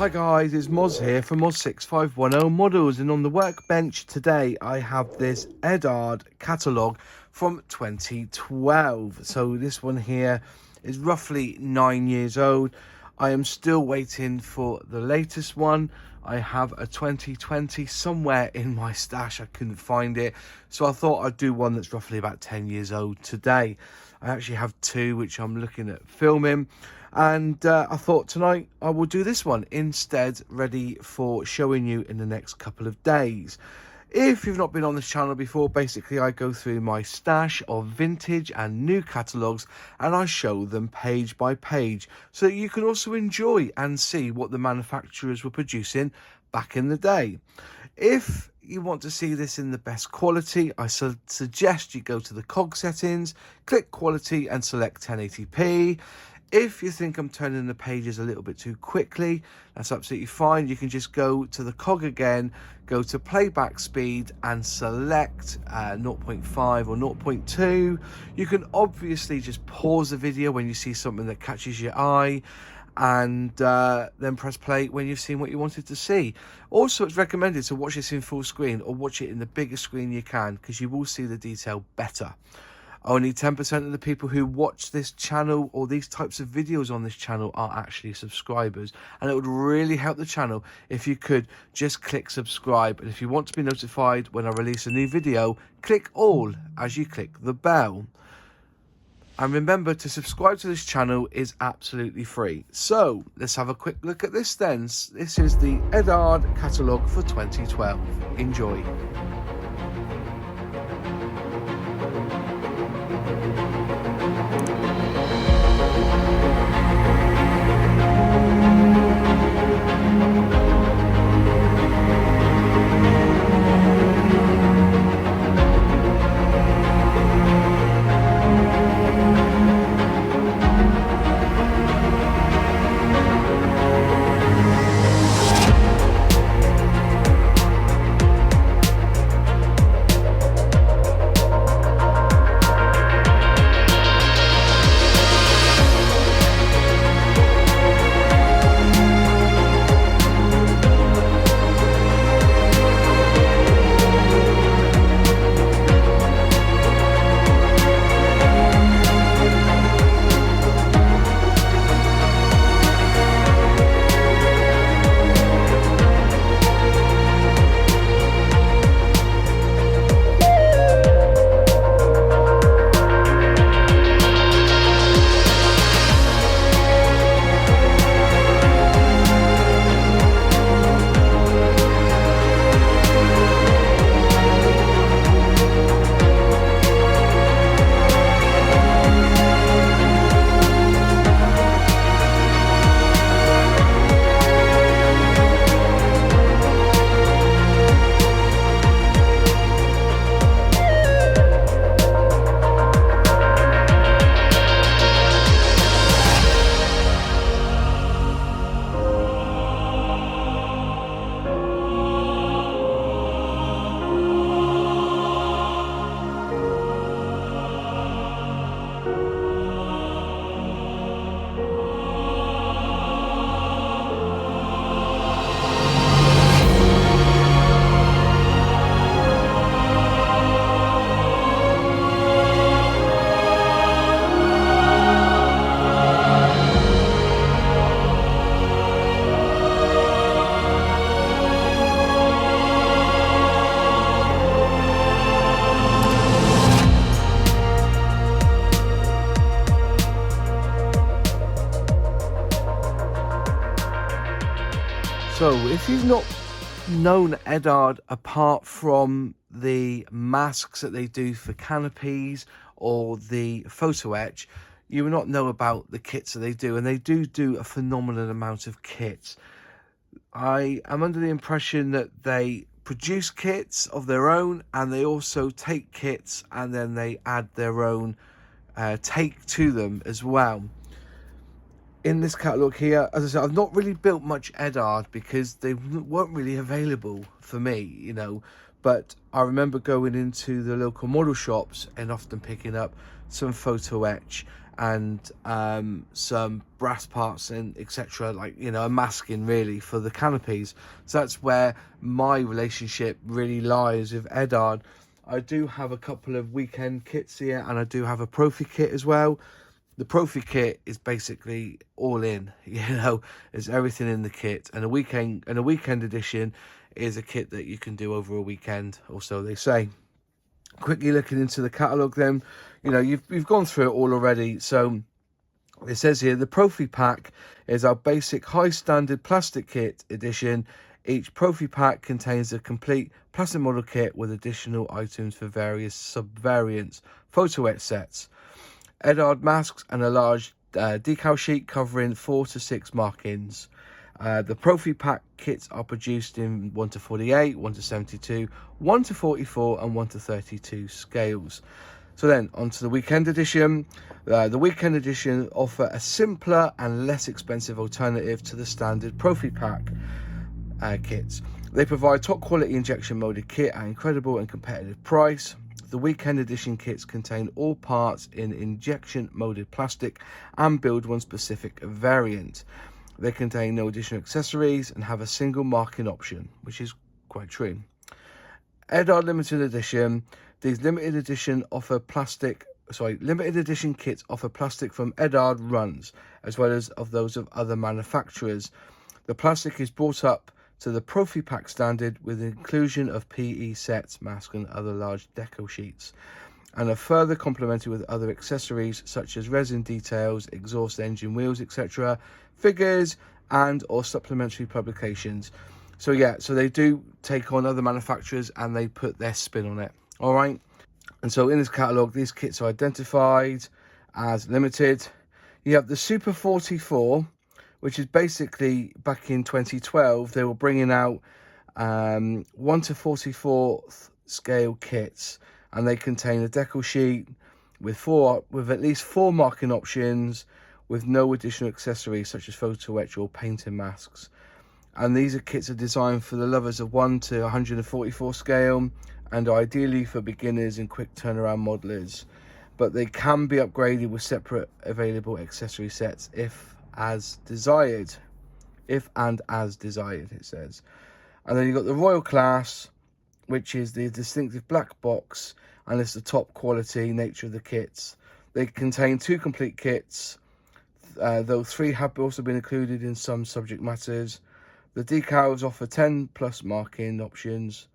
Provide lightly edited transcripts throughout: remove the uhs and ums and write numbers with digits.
Hi guys, it's Moz here from Moz6510 Models, and on the workbench today I have this Eduard Catalogue from 2012. So this one here is roughly 9 years old. I am still waiting for the latest one. I have a 2020 somewhere in my stash. I couldn't find it, so I thought I'd do one that's roughly about 10 years old today. I actually have two which I'm looking at filming, and I thought tonight I will do this one instead, ready for showing you in the next couple of days. If you've not been on this channel before, basically I go through my stash of vintage and new catalogues and I show them page by page, so that you can also enjoy and see what the manufacturers were producing back in the day. If you want to see this in the best quality, I suggest you go to the cog settings, click quality and select 1080p. If you think I'm turning the pages a little bit too quickly, that's absolutely fine. You can just go to the cog again, go to playback speed and select 0.5 or 0.2. You can obviously just pause the video when you see something that catches your eye, and then press play when you've seen what you wanted to see. Also, it's recommended to watch this in full screen or watch it in the biggest screen you can, because you will see the detail better. Only 10% of the people who watch this channel or these types of videos on this channel are actually subscribers, and it would really help the channel if you could just click subscribe. And if you want to be notified when I release a new video, click all as you click the bell. And remember, to subscribe to this channel is absolutely free. So let's have a quick look at this then. This is the Eduard Catalogue for 2012. Enjoy. So if you've not known Eddard apart from the masks that they do for canopies or the photo etch, you will not know about the kits that they do, and they do a phenomenal amount of kits. I am under the impression that they produce kits of their own, and they also take kits and then they add their own take to them as well. In this catalogue here, as I said, I've not really built much Eddard because they weren't really available for me, you know, but I remember going into the local model shops and often picking up some photo etch and some brass parts and etc, like, you know, a masking really for the canopies. So that's where my relationship really lies with Eddard. I do have a couple of weekend kits here, and I do have a Profi kit as well. The Profi kit is basically all in, you know, there's everything in the kit, and a weekend edition is a kit that you can do over a weekend, or so they say. Quickly looking into the catalogue then, you know, you've gone through it all already. So it says here, the Profi pack is our basic high standard plastic kit edition. Each Profi pack contains a complete plastic model kit with additional items for various sub-variants, photo etch sets, Eddard masks, and a large decal sheet covering 4 to 6 markings. The Profi pack kits are produced in 1 to 48, 1 to 72, 1 to 44 and 1 to 32 scales. So then onto the weekend edition. The weekend edition offer a simpler and less expensive alternative to the standard Profi pack kits. They provide top quality injection molded kit at incredible and competitive price. The weekend edition kits contain all parts in injection molded plastic and build one specific variant. They contain no additional accessories and have a single marking option, which is quite true. Eddard limited edition. These limited edition kits offer plastic from Eddard runs, as well as of those of other manufacturers. The plastic is brought up to the Profi pack standard with the inclusion of PE sets, masks and other large deco sheets, and are further complemented with other accessories such as resin details, exhaust engine wheels, etc., figures and or supplementary publications. So yeah, so they do take on other manufacturers and they put their spin on it. All right, and so in this catalogue, these kits are identified as limited. You have the Super 44, which is basically back in 2012 they were bringing out 1 to 44 scale kits, and they contain a decal sheet with at least 4 marking options with no additional accessories such as photo etch or painting masks. And these kits are designed for the lovers of 1 to 144 scale and ideally for beginners and quick turnaround modelers, but they can be upgraded with separate available accessory sets if and as desired, it says. And then you've got the Royal class, which is the distinctive black box, and it's the top quality nature of the kits. They contain 2 complete kits, though 3 have also been included in some subject matters. The decals offer 10 plus marking options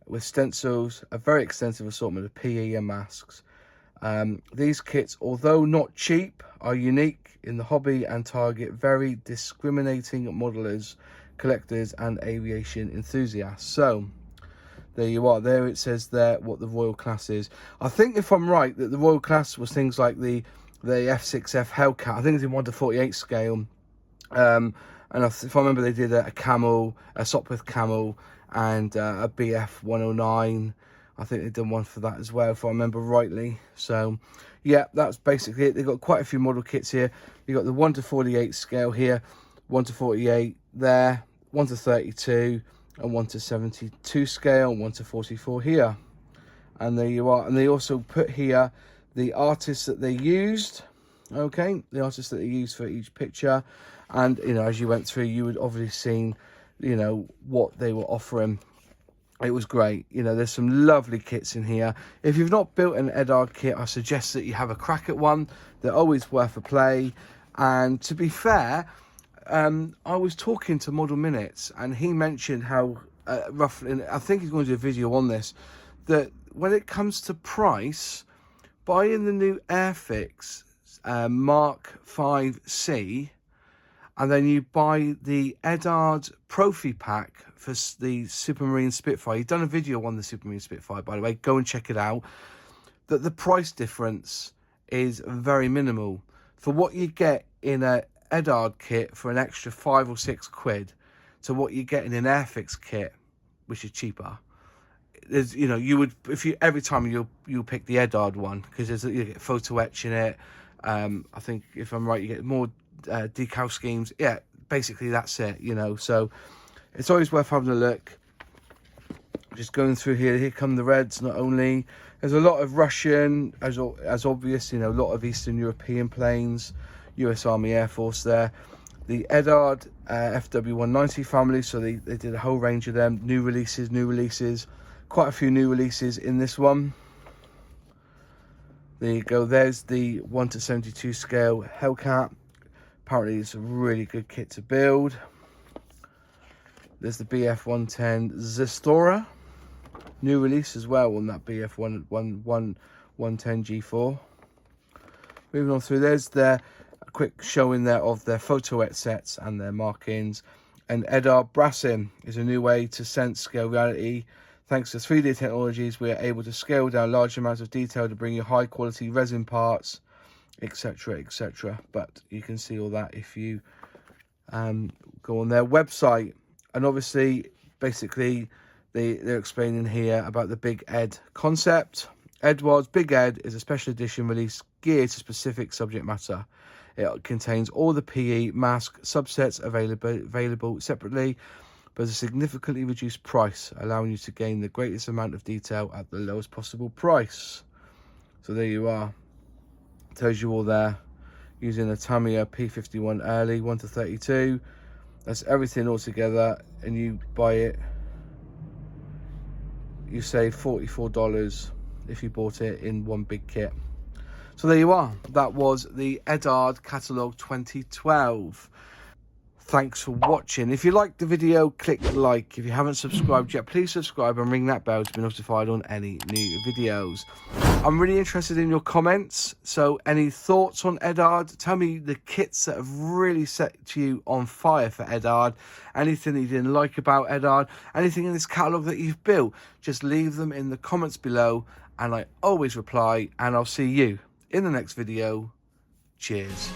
with stencils, a very extensive assortment of PE and masks. These kits, although not cheap, are unique in the hobby and target very discriminating modelers, collectors and aviation enthusiasts. So there you are. There it says there what the Royal class is. I think, if I'm right, that the Royal class was things like the F6F Hellcat. I think it's in 1 to 48 scale. And if I remember, they did a camel, a Sopwith camel, and a BF 109. I think they've done one for that as well, if I remember rightly. So yeah, that's basically it. They've got quite a few model kits here. You've got the 1 to 48 scale here, 1 to 48 there, 1 to 32 and 1 to 72 scale, 1 to 44 here. And there you are. And they also put here the artists that they used. Okay, the artists that they used for each picture. And, you know, as you went through, you would obviously seen, you know, what they were offering. It was great. You know, there's some lovely kits in here. If you've not built an Eddard kit, I suggest that you have a crack at one. They're always worth a play. And to be fair, I was talking to Model Minutes, and he mentioned how roughly, and I think he's going to do a video on this, that when it comes to price, buying the new Airfix Mark 5C, and then you buy the Eduard Profi pack for the Supermarine Spitfire. He's done a video on the Supermarine Spitfire, by the way. Go and check it out. That the price difference is very minimal. For what you get in a Eddard kit for an extra 5 or 6 quid to what you get in an Airfix kit, which is cheaper. There's, you know, you would, if you, every time you'll pick the Eddard one, because you get photo etch in it. I think, if I'm right, you get more decal schemes. Yeah, basically that's it, you know. So it's always worth having a look. Just going through here come the reds. Not only there's a lot of Russian, as obvious, you know, a lot of Eastern European planes, US Army Air Force there. The Eddard FW190 family, so they did a whole range of them. New releases, quite a few new releases in this one. There you go, there's the 1:72 scale Hellcat. Apparently it's a really good kit to build. There's the BF110 Zestora, new release as well on that BF110 G4. Moving on through, there's their quick showing there of their photo etch sets and their markings. And Eddard brassing is a new way to sense scale reality. Thanks to 3D technologies, we are able to scale down large amounts of detail to bring you high quality resin parts, etc, etc. But you can see all that if you go on their website. And obviously, basically, they're explaining here about the Big Ed concept. Eduard's Big Ed is a special edition release geared to specific subject matter. It contains all the PE mask subsets available separately, but at a significantly reduced price, allowing you to gain the greatest amount of detail at the lowest possible price. So there you are. Tells you all there. Using a Tamiya P51 early 1:32. That's everything all together, and you buy it. You save $44 if you bought it in one big kit. So there you are. That was the Eduard Catalogue 2012. Thanks for watching. If you liked the video, click like. If you haven't subscribed yet, please subscribe and ring that bell to be notified on any new videos. I'm really interested in your comments. So any thoughts on Eddard? Tell me the kits that have really set you on fire for Eddard. Anything that you didn't like about Eddard. Anything in this catalogue that you've built. Just leave them in the comments below. And I always reply. And I'll see you in the next video. Cheers.